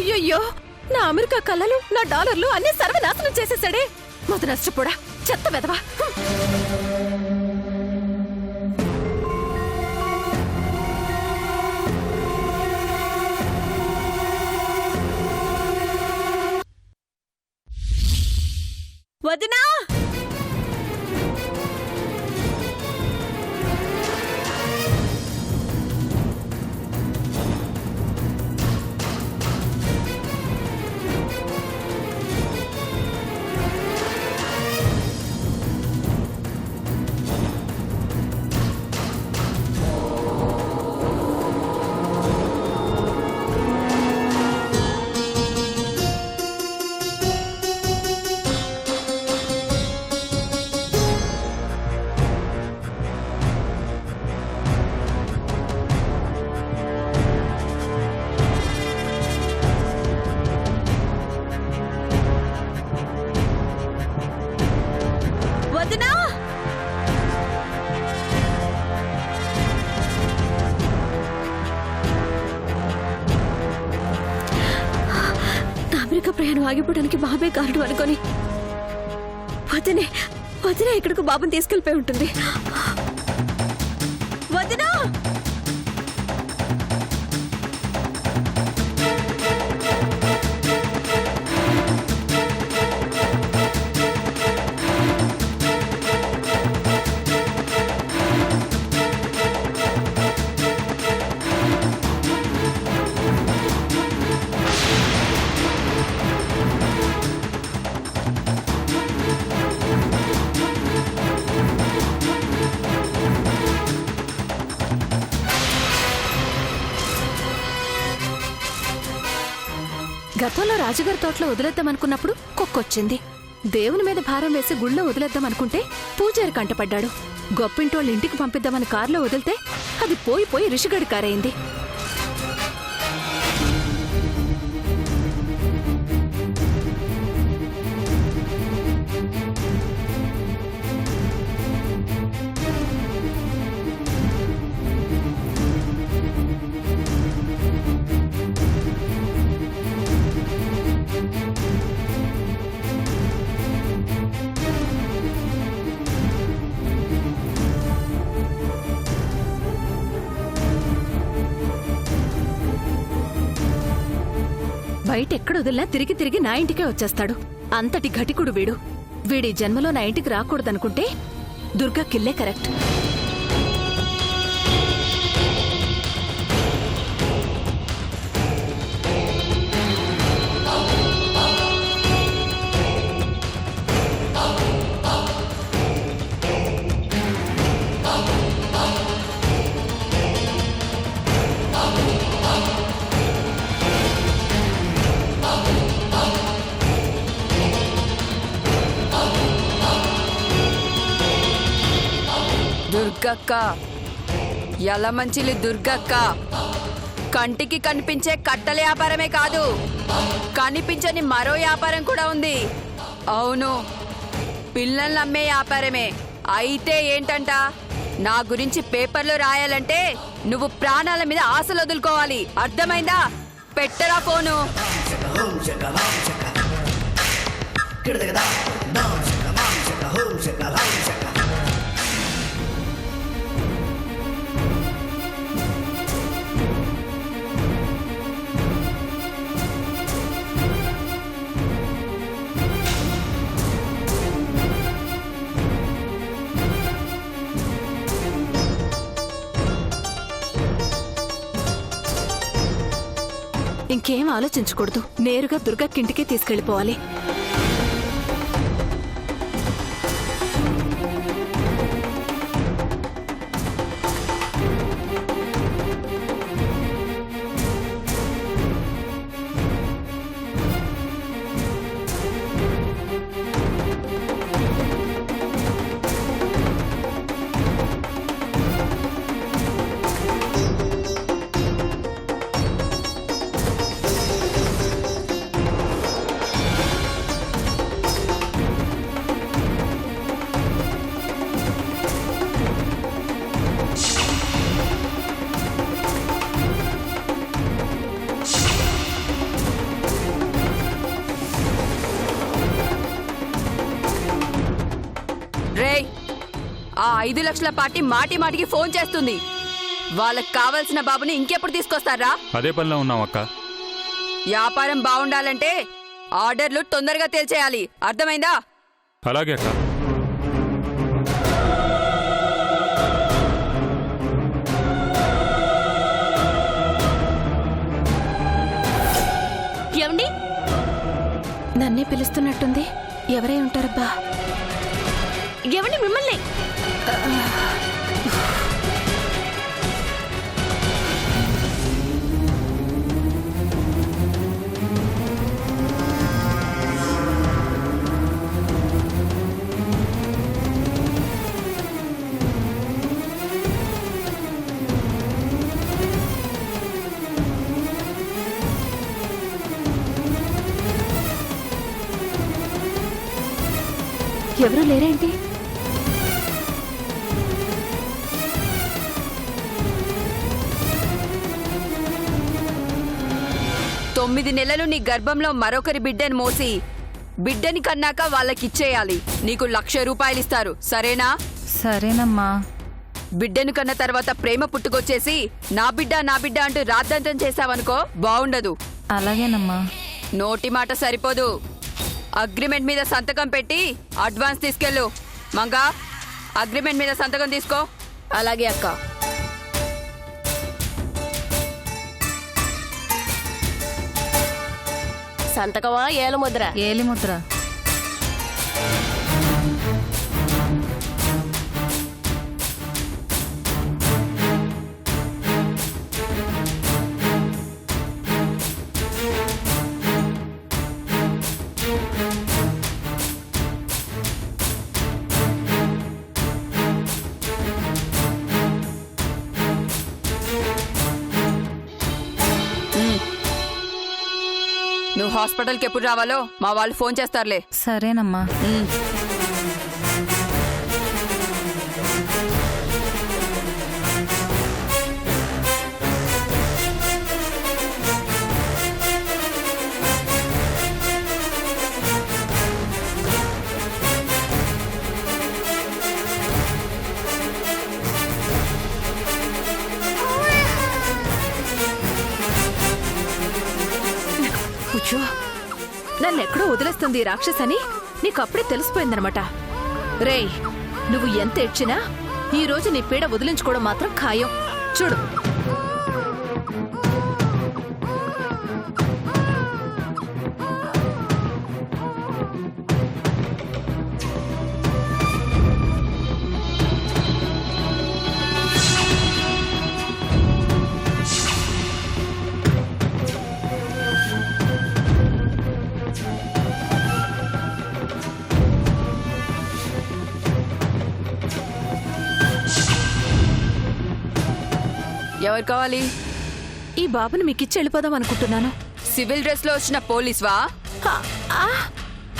అయ్యయ్యో, నా అమెరికా కళ్ళలు, నా డాలర్లు అన్ని సర్వనాశనం చేసేసాడే. మొద నష్టపోడా, చెత్త వెదవా. వదినా, వదినా, అమెరికా ప్రయాణం ఆగిపోవడానికి బాబే కారణం అనుకొని వదినే వదినే ఇక్కడికి బాబుని తీసుకెళ్ళిపోయి ఉంటుంది. వదినా, గతంలో రాజుగారి తోటలో వదిలేద్దామనుకున్నప్పుడు కుక్కొచ్చింది. దేవుని మీద భారం వేసి గుళ్ళో వదిలేద్దామనుకుంటే పూజారి కంటపడ్డాడు. గొప్పింటోళ్ళ ఇంటికి పంపిద్దామని కారులో వదిలితే అది పోయి పోయి రిషిగడి కారైంది. బయట ఎక్కడ వదిలినా తిరిగి తిరిగి నా ఇంటికే వచ్చేస్తాడు. అంతటి ఘటికుడు వీడు. వీడి జన్మలో నా ఇంటికి రాకూడదనుకుంటే దుర్గా కిల్లే కరెక్ట్. దుర్గక్క, యలమంచిలి దుర్గక్క, కంటికి కనిపించే కట్టల వ్యాపారమే కాదు, కనిపించని మరో వ్యాపారం కూడా ఉంది. అవును, పిల్లల్ని అమ్మే వ్యాపారమే. అయితే ఏంటంట, నా గురించి పేపర్లో రాయాలంటే నువ్వు ప్రాణాల మీద ఆశలు వదులుకోవాలి. అర్థమైందా? పెట్టరా ఫోను. ఇంకేం ఆలోచించకూడదు. నేరుగా దుర్గక్కింటికే తీసుకెళ్లిపోవాలి. ఆ 5 లక్షల పార్టీ మాటి మాటికి ఫోన్ చేస్తుంది. వాళ్ళకి కావాల్సిన బాబుని ఇంకెప్పుడు తీసుకొస్తారా? అదే పనిలో ఉన్నాం అక్క. వ్యాపారం బాగుండాలంటే ఆర్డర్లు తొందరగా తేల్చేయాలి, అర్థమైందా? అలాగే అక్క. ఏమండి? నన్నే పిలుస్తున్నట్టుంది. ఎవరై ఉంటారబ్బా? ఏమండి మిమ్మల్ని? ఎవరు లేరేంటి? తొమ్మిది నెలలు నీ గర్భంలో మరొకరి బిడ్డని మోసి బిడ్డని కన్నాక వాళ్ళకిచ్చేయాలి. నీకు 1,00,000 రూపాయలు ఇస్తారు, సరేనా? సరేనమ్మా. బిడ్డను కన్న తర్వాత ప్రేమ పుట్టుకొచ్చేసి నా బిడ్డ అంటూ రాద్ధాంతం చేశావనుకో బాగుండదు. అలాగేనమ్మా. నోటి మాట సరిపోదు, అగ్రిమెంట్ మీద సంతకం పెట్టి అడ్వాన్స్ తీసుకెళ్ళు. మంగా, అగ్రిమెంట్ మీద సంతకం తీసుకో. అలాగే అక్క. సంతకమా ఏలుముద్ర? ఏలిముద్ర. నువ్వు హాస్పిటల్కి ఎప్పుడు రావాలో మా వాళ్ళు ఫోన్ చేస్తారులే. సరేనమ్మా. కూర్చో. నన్నెక్కడో వదిలేస్తుంది ఈ రాక్షసని నీకప్పుడే తెలిసిపోయిందనమాట. రేయ్, నువ్వు ఎంత ఏడ్చినా ఈ రోజు నీ పీడ వదిలించుకోవడం మాత్రం ఖాయం. చూడు. ఎవరు కావాలి? ఈ బాబుని మీకిచ్చి వెళ్ళిపోదాం అనుకుంటున్నాను. సివిల్ డ్రెస్ లో వచ్చిన పోలీస్వా?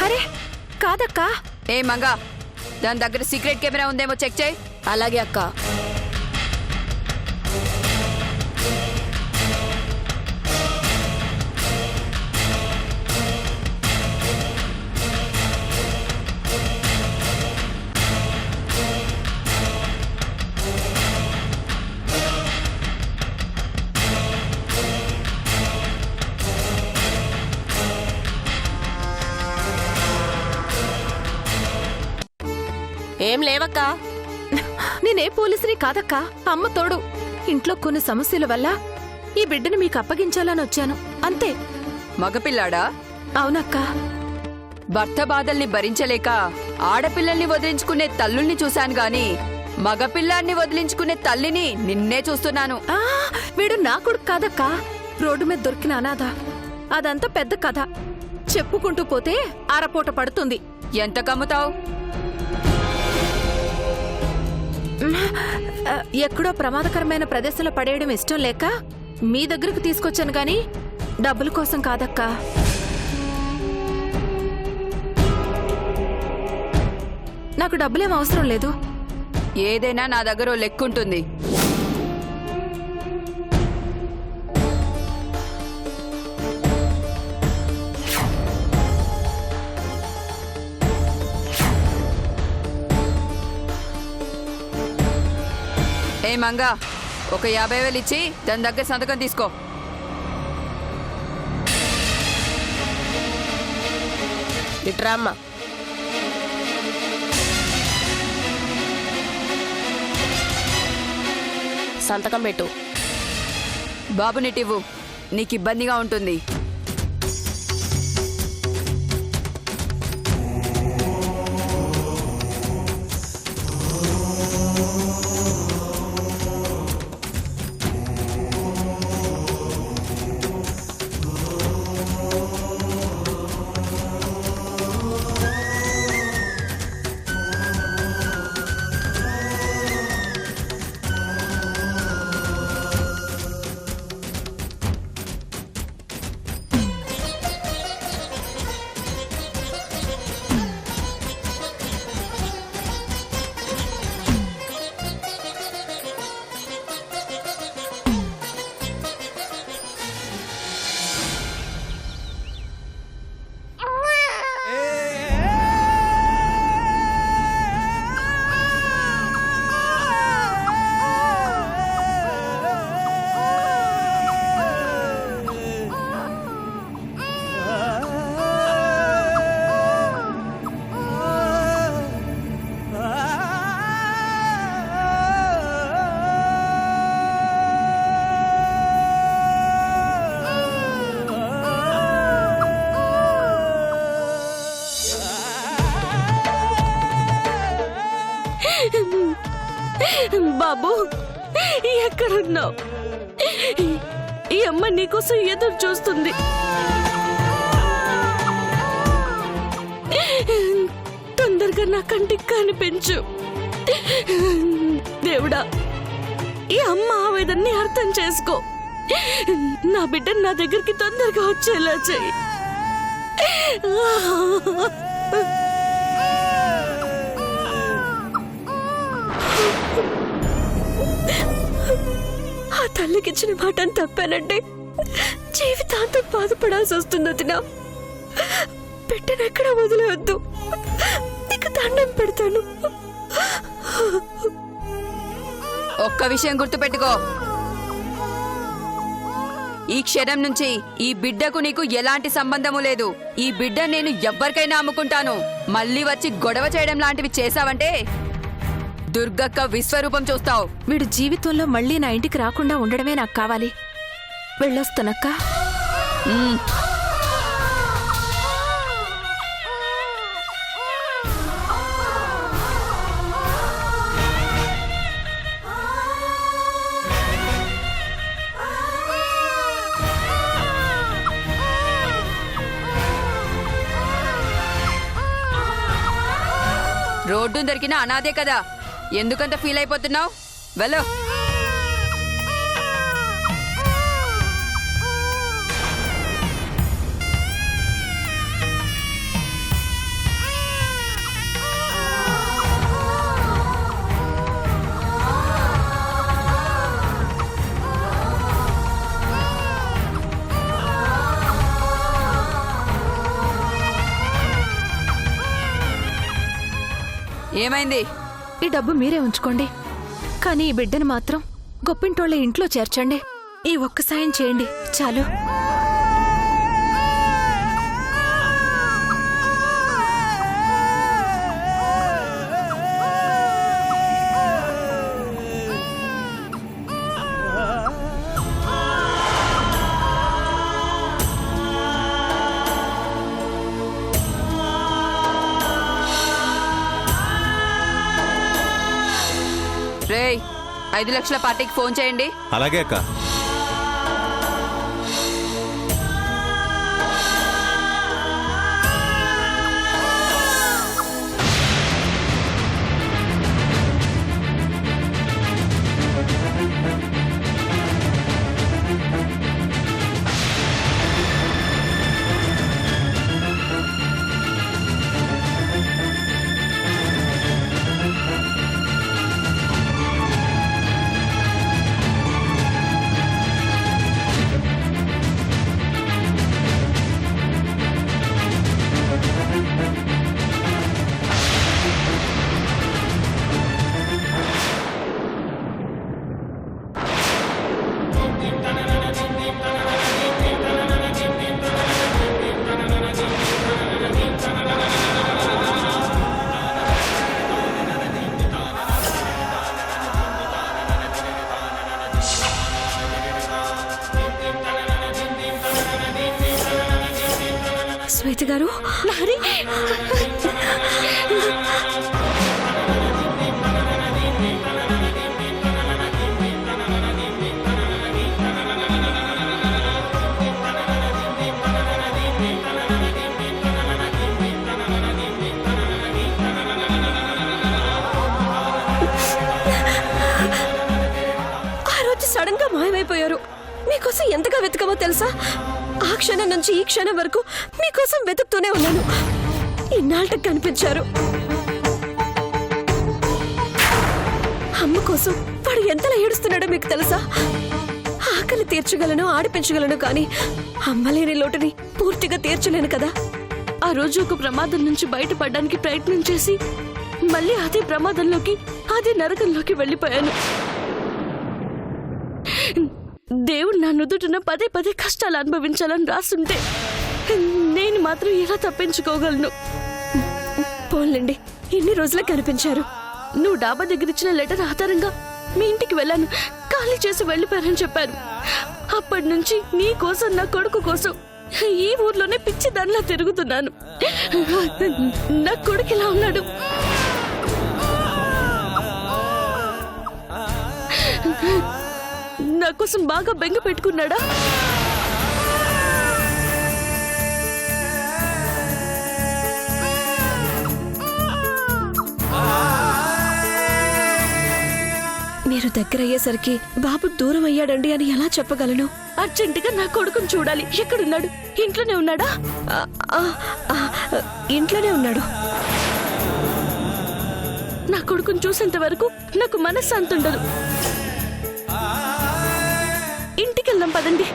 అరే కాదక్కా. ఏ మంగా, దాని దగ్గర సీక్రెట్ కెమెరా ఉందేమో చెక్ చేయి. అలాగే అక్క. ఏం లేవక్కా. నేనే పోలీసుని కాదక్కా, అమ్మ తోడు. ఇంట్లో కొన్ని సమస్యల వల్ల ఈ బిడ్డని మీకు అప్పగించాలని వచ్చాను, అంతే. మగపిల్లాడా? అవునక్కా. భర్త బాధల్ని భరించలేక ఆడపిల్లల్ని వదిలించుకునే తల్లుల్ని చూశాను గాని మగపిల్లాన్ని వదిలించుకునే తల్లిని నిన్నే చూస్తున్నాను. వీడు నా కొడుకు కాదక్కా, రోడ్డు మీద దొరికిన అనాథ. అదంతా పెద్ద కథ, చెప్పుకుంటూ పోతే అరపూట పడుతుంది. ఎంత కమ్ముతావు? ఎక్కడో ప్రమాదకరమైన ప్రదేశంలో పడేయడం ఇష్టం లేక మీ దగ్గరకు తీసుకొచ్చాను గాని డబ్బుల కోసం కాదక్కా. నాకు డబ్బులేం అవసరం లేదు. ఏదైనా నా దగ్గర ఓ లెక్కుంటుంది. రే మంగా, ఒక 50,000 ఇచ్చి దాని దగ్గర సంతకం తీసుకో. ఇట్రామ్మా. సంతకం పెట్టు. బాబు నిటివ్వు, నీకు ఇబ్బందిగా ఉంటుంది. బాబు, ఎక్కడున్నావు? ఈ అమ్మ నీకోసం ఎదురు చూస్తుంది. తొందరగా నా కంటికి కనిపించు. దేవుడా, ఈ అమ్మ ఆవేదన్ని అర్థం చేసుకో. నా బిడ్డను నా దగ్గరికి తొందరగా వచ్చేలా చెయ్యి. ఆ తల్లికిచ్చిన మాటను తప్పానంటే జీవితాంతం బాధపడాల్సి వస్తుంది. తినా పెట్టనెక్కడ వదిలేవద్దు. నీకు దండం పెడతాను. ఒక్క విషయం గుర్తుపెట్టుకో, ఈ క్షణం నుంచి ఈ బిడ్డకు నీకు ఎలాంటి సంబంధము లేదు. ఈ బిడ్డ నేను ఎవ్వరికైనా అమ్ముకుంటాను. మళ్ళీ వచ్చి గొడవ చేయడం లాంటివి చేశావంటే దుర్గక్క విశ్వరూపం చూస్తావు. వీడు జీవితంలో మళ్ళీ నా ఇంటికి రాకుండా ఉండడమే నాకు కావాలి. వెళ్ళొస్తానక్క. రోడ్డు దొరికిన అనాదే కదా, ఎందుకంత ఫీల్ అయిపోతున్నావు? వెళ్ళు. ఏమైంది? ఈ డబ్బు మీరే ఉంచుకోండి, కానీ ఈ బిడ్డను మాత్రం గొప్పింటోళ్ళ ఇంట్లో చేర్చండి. ఈ ఒక్క సాయం చేయండి చాలు. రేయ్, 5 లక్షల పార్టీకి ఫోన్ చేయండి. అలాగే అక్క. శ్వేత గారు, లహరి, ఆ రోజు సడన్ గా మాయమైపోయారు. మీకోసం ఎంతగా వెతకమో తెలుసా? ఆ క్షణం నుంచి ఈ క్షణం వరకు మీకోసం వెతుకుతూనే ఉన్నాను. ఇన్నాళ్ళకి కనిపించారు. అమ్మ కోసం వాడు ఎంతలా ఏడుస్తున్నాడో మీకు తెలుసా? ఆకలి తీర్చగలను, ఆడిపించగలను, కానీ అమ్మలేని లోటుని పూర్తిగా తీర్చలేను కదా. ఆ రోజు ఒక ప్రమాదం నుంచి బయటపడడానికి ప్రయత్నం చేసి మళ్ళీ అదే ప్రమాదంలోకి, అదే నరకంలోకి వెళ్ళిపోయాను. దేవుడు నా నుదుటిన పదే పదే కష్టాలు అనుభవించాలని రాస్తుంటే నేను మాత్రం ఎలా తప్పించుకోగలను? పోన్లేండి, ఇన్ని రోజులే కనిపించారు. నువ్వు డాబా దగ్గర ఇచ్చిన లెటర్ ఆధారంగా మీ ఇంటికి వెళ్ళాను, ఖాళీ చేసి వెళ్ళిపోయారని చెప్పారు. అప్పటి నుంచి నీ కోసం, నా కొడుకు కోసం ఈ ఊర్లోనే పిచ్చి దానిలా తిరుగుతున్నాను. నా కొడుకు ఇలా ఉన్నాడు. నా కోసం బాగా బెంగ పెట్టుకున్నాడా? మీరు దగ్గర అయ్యేసరికి బాబు దూరం అయ్యాడండి అని ఎలా చెప్పగలను? అర్జెంటుగా నా కొడుకుని చూడాలి. ఎక్కడున్నాడు? ఇంట్లోనే ఉన్నాడా? ఇంట్లోనే ఉన్నాడు. నా కొడుకుని చూసేంత వరకు నాకు మనశ్శాంతి ఉండదు. ఇంటికి వెళ్దాం పదండి.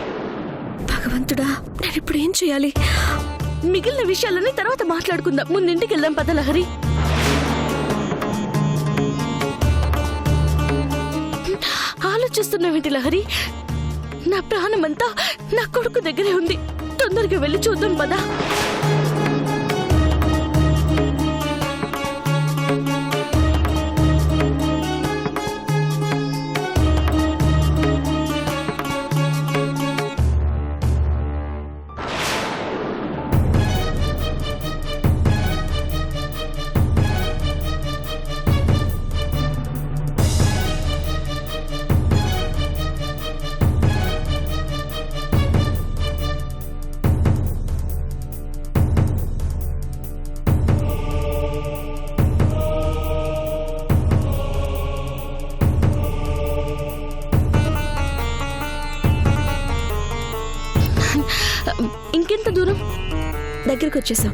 భగవంతుడా, నేను ఇప్పుడు ఏం చేయాలి? మిగిలిన విషయాలన్నీ తర్వాత మాట్లాడుకుందాం. ముందు ఇంటికి వెళ్దాం పద లహరి. ఆలోచిస్తున్నావేంటి లహరి? నా ప్రాణమంతా నా కొడుకు దగ్గరే ఉంది. తొందరగా వెళ్ళి చూద్దాం పదా. ఇంకెంత దూరం? దగ్గరికి వచ్చేసాం.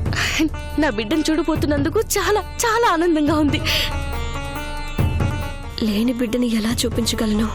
నా బిడ్డను చూడబోతున్నందుకు చాలా చాలా ఆనందంగా ఉంది. లేని బిడ్డని ఎలా చూపించగలను?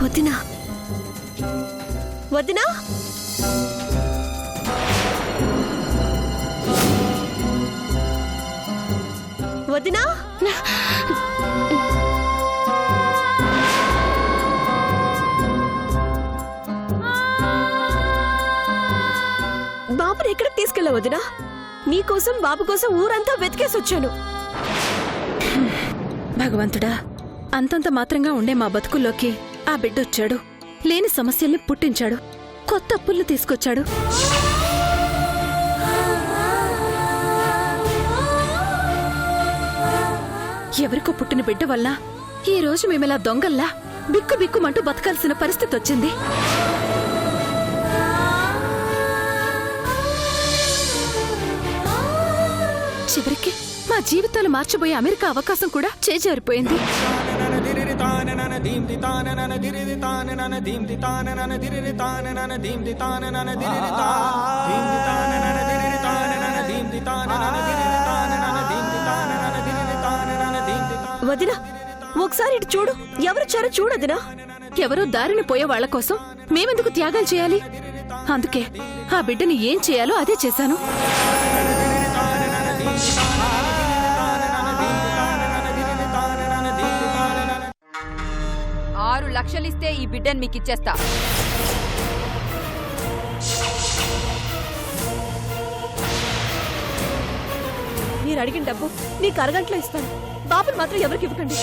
వదినా, వదినా, వదినా, బాబు బాబుని ఎక్కడికి తీసుకెళ్ళావు వదినా? నీకోసం బాబు కోసం ఊరంతా వెతికేసి వచ్చాను. భగవంతుడా, అంతంత మాత్రంగా ఉండే మా బతుకుల్లోకి ఆ బిడ్డొచ్చాడు. లేని సమస్యల్ని పుట్టించాడు. కొత్త అప్పుల్ని తీసుకొచ్చాడు. ఎవరికో పుట్టిన బిడ్డ వల్ల ఈ రోజు మేమిలా దొంగల్లా బిక్కు బిక్కుమంటూ బతకాల్సిన పరిస్థితి వచ్చింది. చివరికి మా జీవితాలు మార్చబోయే అమెరికా అవకాశం కూడా చేజారిపోయింది. వదినా, ఒకసారి ఇటు చూడు. ఎవరొచ్చారో చూడదినా. ఎవరో దారిని పోయే వాళ్ల కోసం మేమెందుకు త్యాగాలు చేయాలి? అందుకే ఆ బిడ్డని ఏం చేయాలో అదే చేశాను. 6 లక్షలిస్తే ఈ బిడ్డను మీకు ఇచ్చేస్తా. మీరు అడిగిన డబ్బు నీకు అరగంటలో ఇస్తాను. బాబుని మాత్రం ఎవరికి ఇవ్వకండి.